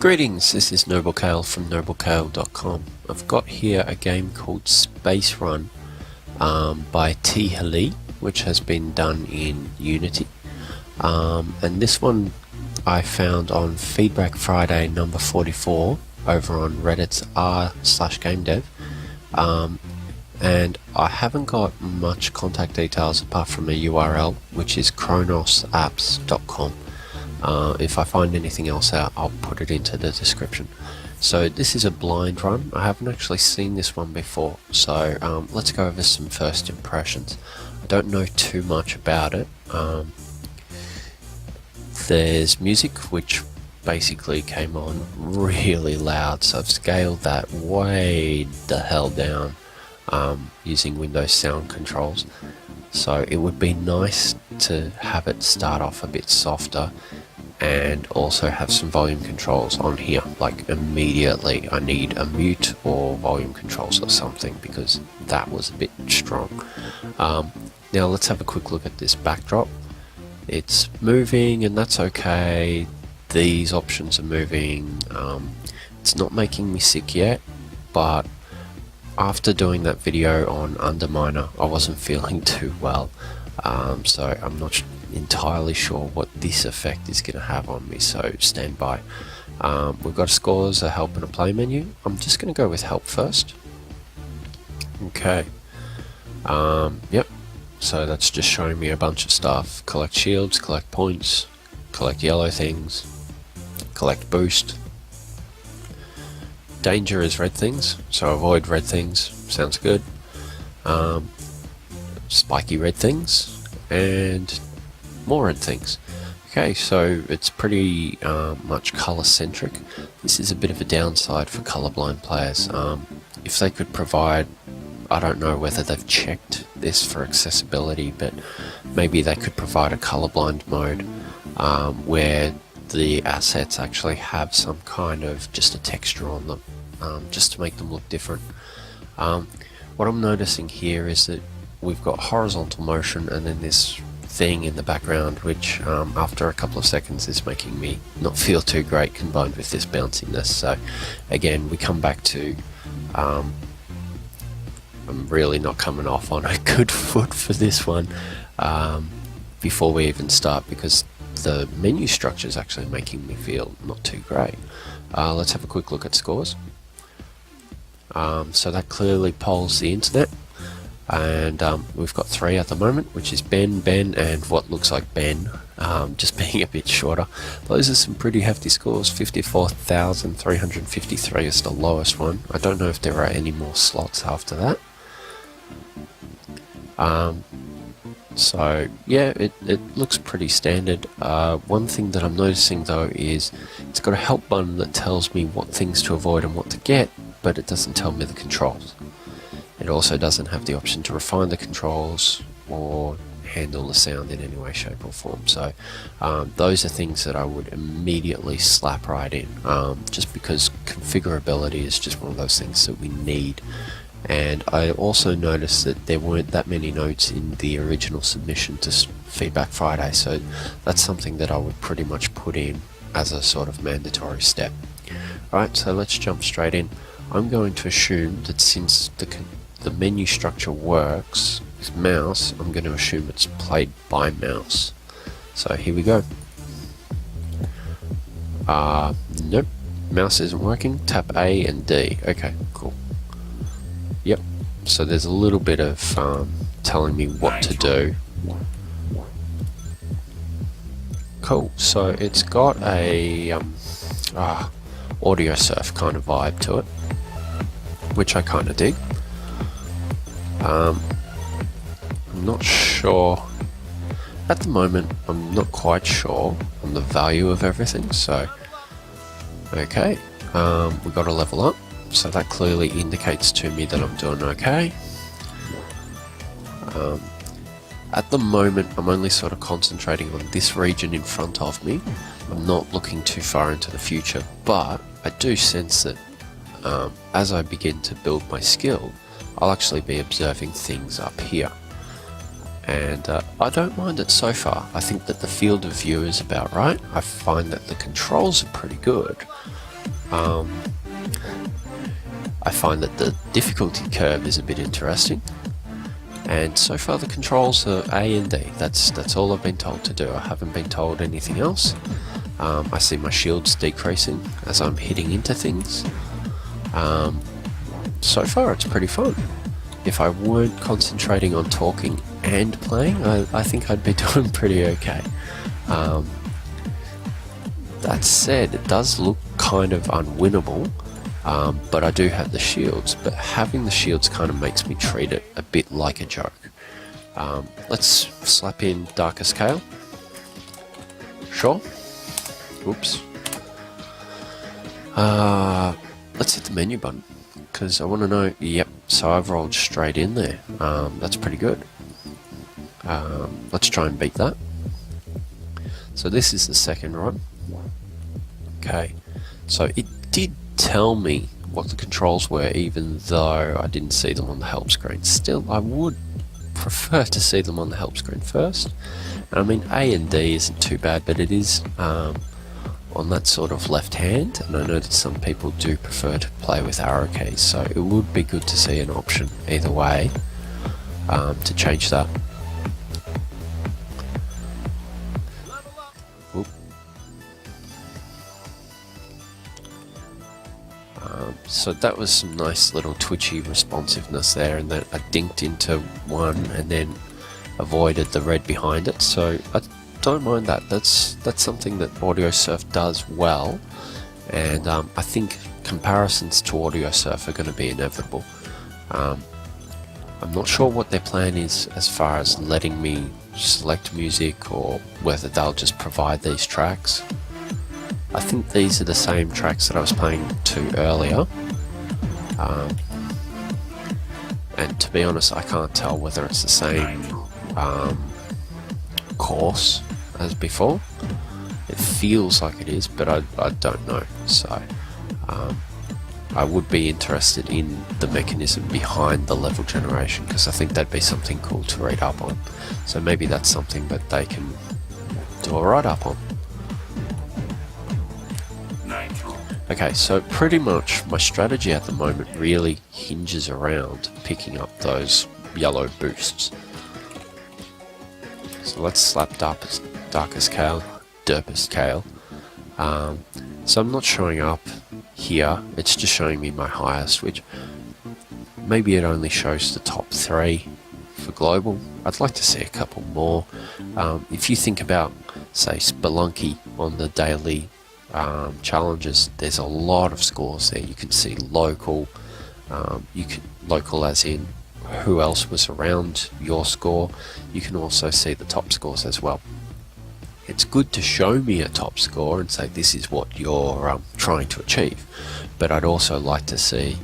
Greetings, this is NobleKale from NobleKale.com. I've got here a game called Space Run by T. which has been done in Unity. And this one I found on Feedback Friday number 44 over on Reddit's r/gamedev. And I haven't got much contact details apart from a URL, which is chronosapps.com. If I find anything else out, I'll put it into the description. So this is a blind run. I haven't actually seen this one before, so let's go over some first impressions. I don't know too much about it. There's music, which basically came on really loud, so I've scaled that way the hell down using Windows sound controls. So it would be nice to have it start off a bit softer and also have some volume controls on here. Like immediately I need a mute or volume controls or something because that was a bit strong. Now let's have a quick look at this backdrop. It's moving and that's okay. These options are moving. It's not making me sick yet, but after doing that video on Underminer, I wasn't feeling too well, so I'm not entirely sure what this effect is going to have on me, so stand by. We've got scores, a help and a play menu. I'm just going to go with help first. Okay, yep, so that's just showing me a bunch of stuff. Collect shields, collect points, collect yellow things, collect boost. Danger is red things, so avoid red things, sounds good. Spiky red things, and more red things. Okay, so it's pretty much color centric. This is a bit of a downside for colorblind players. If they could provide, I don't know whether they've checked this for accessibility, but maybe they could provide a colorblind mode where the assets actually have some kind of just a texture on them, just to make them look different. What I'm noticing here is that we've got horizontal motion and then this thing in the background, which after a couple of seconds is making me not feel too great, combined with this bounciness. So again, we come back to I'm really not coming off on a good foot for this one before we even start, because the menu structure is actually making me feel not too great. Let's have a quick look at scores. So that clearly polls the internet, and we've got 3 at the moment, which is Ben, and what looks like Ben, just being a bit shorter. Those are some pretty hefty scores. 54,353 is the lowest one. I don't know if there are any more slots after that. So yeah, it looks pretty standard. One thing that I'm noticing though is it's got a help button that tells me what things to avoid and what to get, but it doesn't tell me the controls. It also doesn't have the option to refine the controls or handle the sound in any way, shape or form. So those are things that I would immediately slap right in, just because configurability is just one of those things that we need. And I also noticed that there weren't that many notes in the original submission to Feedback Friday, so that's something that I would pretty much put in as a sort of mandatory step. Alright, so let's jump straight in. I'm going to assume that since the menu structure works with mouse, I'm going to assume it's played by mouse. So here we go. Nope, mouse isn't working. Tap A and D. Okay, cool. Yep, so there's a little bit of telling me what to do. Cool, so it's got a audio surf kind of vibe to it, which I kind of dig. I'm not sure at the moment. I'm not quite sure on the value of everything, so okay, we got to level up, so that clearly indicates to me that I'm doing okay. At the moment I'm only sort of concentrating on this region in front of me. I'm not looking too far into the future, but I do sense that as I begin to build my skill, I'll actually be observing things up here. And I don't mind it so far. I think that the field of view is about right. I find that the controls are pretty good. I find that the difficulty curve is a bit interesting, and so far the controls are A and D. That's all I've been told to do. I haven't been told anything else. I see my shields decreasing as I'm hitting into things. So far it's pretty fun. If I weren't concentrating on talking and playing, I think I'd be doing pretty okay. That said, it does look kind of unwinnable, but I do have the shields, but having the shields kind of makes me treat it a bit like a joke. Let's slap in Darkest Kale. Sure. Oops. Let's hit the menu button, because I want to know. Yep, so I've rolled straight in there. That's pretty good. Let's try and beat that. So this is the second run. Okay, so it did tell me what the controls were, even though I didn't see them on the help screen. Still, I would prefer to see them on the help screen first. And I mean, A and D isn't too bad, but it is on that sort of left hand, and I know that some people do prefer to play with arrow keys, so it would be good to see an option either way to change that. Oop. So that was some nice little twitchy responsiveness there, and then I dinked into one and then avoided the red behind it, so I don't mind that. That's something that AudioSurf does well, and I think comparisons to AudioSurf are going to be inevitable. I'm not sure what their plan is as far as letting me select music, or whether they'll just provide these tracks. I think these are the same tracks that I was playing to earlier, and to be honest, I can't tell whether it's the same course as before. It feels like it is, but I don't know. So I would be interested in the mechanism behind the level generation, because I think that'd be something cool to read up on. So maybe that's something that they can do a write up on. Okay, so pretty much my strategy at the moment really hinges around picking up those yellow boosts. So let's slap Darkest Kale, Derpest Kale. So I'm not showing up here, it's just showing me my highest, which maybe it only shows the top 3 for global. I'd like to see a couple more. If you think about, say, Spelunky on the daily challenges, there's a lot of scores there. You can see local, local as in who else was around your score. You can also see the top scores as well. It's good to show me a top score and say this is what you're trying to achieve, but I'd also like to see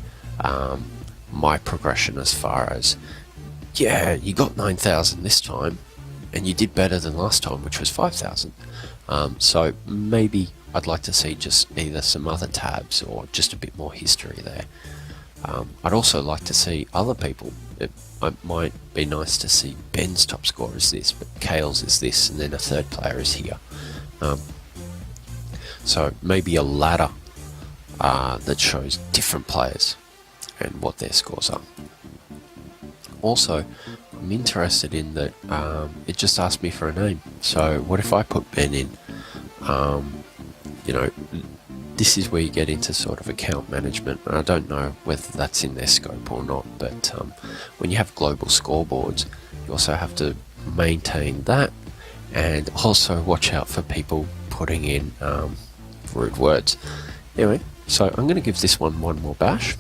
my progression as far as, yeah, you got 9,000 this time and you did better than last time, which was 5,000. So maybe I'd like to see just either some other tabs or just a bit more history there. I'd also like to see other people. It might be nice to see Ben's top score is this, but Kale's is this, and then a third player is here. So maybe a ladder that shows different players and what their scores are. Also, I'm interested in that it just asked me for a name. So what if I put Ben in? You know, this is where you get into sort of account management, and I don't know whether that's in their scope or not, but when you have global scoreboards, you also have to maintain that, and also watch out for people putting in rude words. Anyway, so I'm going to give this one more bash,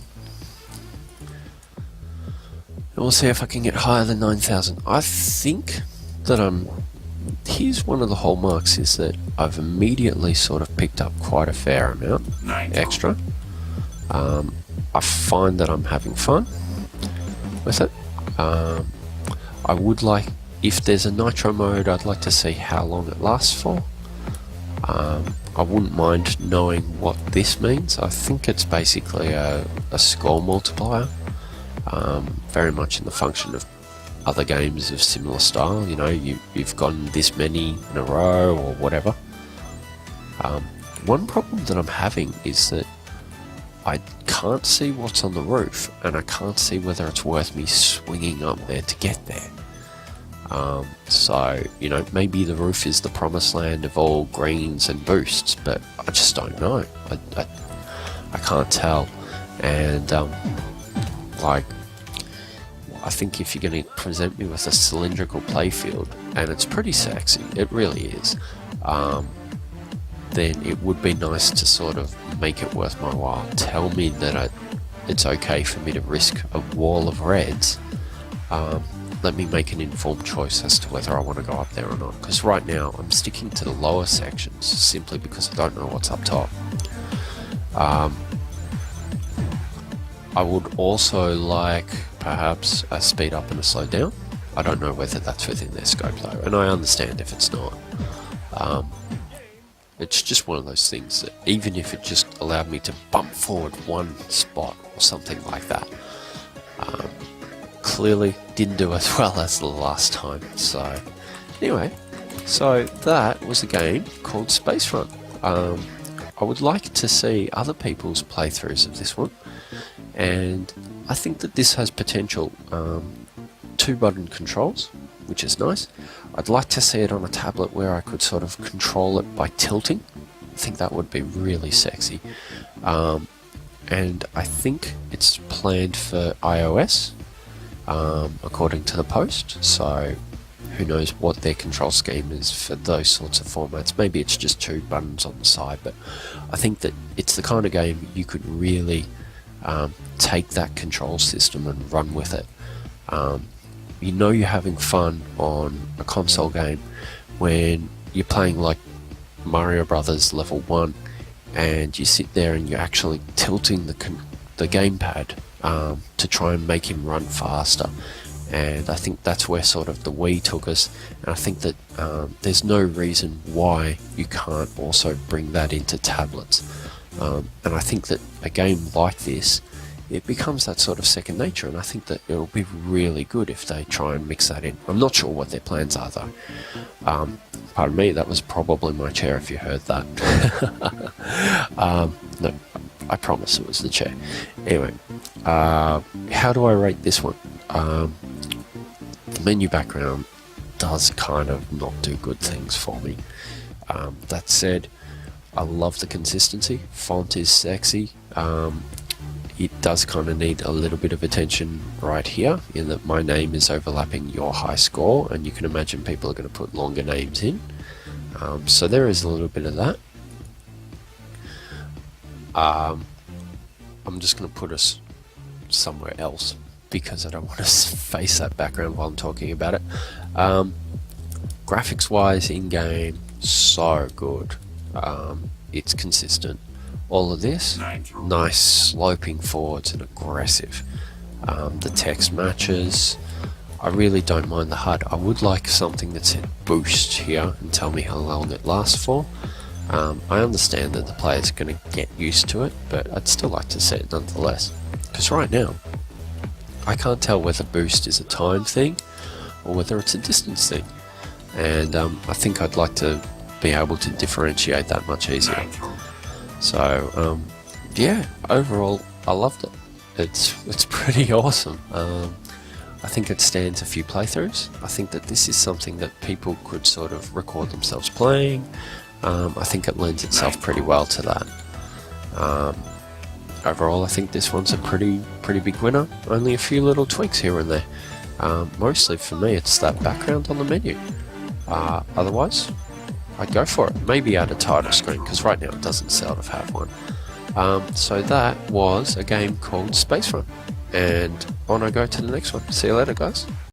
and we'll see if I can get higher than 9,000. I think that here's one of the hallmarks, is that I've immediately sort of picked up quite a fair amount extra. I find that I'm having fun with it. I would like, if there's a nitro mode, I'd like to see how long it lasts for. I wouldn't mind knowing what this means. I think it's basically a score multiplier, very much in the function of other games of similar style. You know, you've gotten this many in a row or whatever. One problem that I'm having is that I can't see what's on the roof, and I can't see whether it's worth me swinging up there to get there. So, you know, maybe the roof is the promised land of all greens and boosts, but I just don't know. I can't tell. And, like, I think if you're going to present me with a cylindrical playfield, and it's pretty sexy, it really is, then it would be nice to sort of make it worth my while. Tell me that it's okay for me to risk a wall of reds. Let me make an informed choice as to whether I want to go up there or not. Because right now I'm sticking to the lower sections simply because I don't know what's up top. I would also like perhaps a speed up and a slow down. I don't know whether that's within their scope though, and I understand if it's not. It's just one of those things that even if it just allowed me to bump forward one spot or something like that, clearly didn't do as well as the last time. So anyway, so that was a game called Spacefront. I would like to see other people's playthroughs of this one, and I think that this has potential. 2-button controls, which is nice. I'd like to see it on a tablet where I could sort of control it by tilting. I think that would be really sexy. And I think it's planned for iOS, according to the post, so who knows what their control scheme is for those sorts of formats. Maybe it's just 2 buttons on the side, but I think that it's the kind of game you could really take that control system and run with it. You know you're having fun on a console game when you're playing like Mario Brothers Level 1 and you sit there and you're actually tilting the gamepad to try and make him run faster. And I think that's where sort of the Wii took us, and I think that there's no reason why you can't also bring that into tablets. And I think that a game like this, it becomes that sort of second nature, and I think that it'll be really good if they try and mix that in. I'm not sure what their plans are though. Pardon me, that was probably my chair if you heard that. No, I promise it was the chair. Anyway, how do I rate this one? The menu background does kind of not do good things for me. That said, I love the consistency. Font is sexy. It does kind of need a little bit of attention right here, in that my name is overlapping your high score, and you can imagine people are going to put longer names in. So there is a little bit of that. I'm just going to put us somewhere else because I don't want to face that background while I'm talking about it. Graphics wise, in game, so good. It's consistent. All of this, nice sloping forwards and aggressive. The text matches. I really don't mind the HUD. I would like something that said boost here and tell me how long it lasts for. I understand that the player's going to get used to it, but I'd still like to see it nonetheless. Because right now, I can't tell whether boost is a time thing or whether it's a distance thing. And I think I'd like to be able to differentiate that much easier. So, yeah, overall, I loved it. It's pretty awesome. I think it stands a few playthroughs. I think that this is something that people could sort of record themselves playing. I think it lends itself pretty well to that. Overall, I think this one's a pretty big winner. Only a few little tweaks here and there. Mostly for me, it's that background on the menu. Otherwise, I'd go for it. Maybe add a title screen, because right now it doesn't sort of have one. So that was a game called Spacefront. And on I go to the next one. See you later, guys.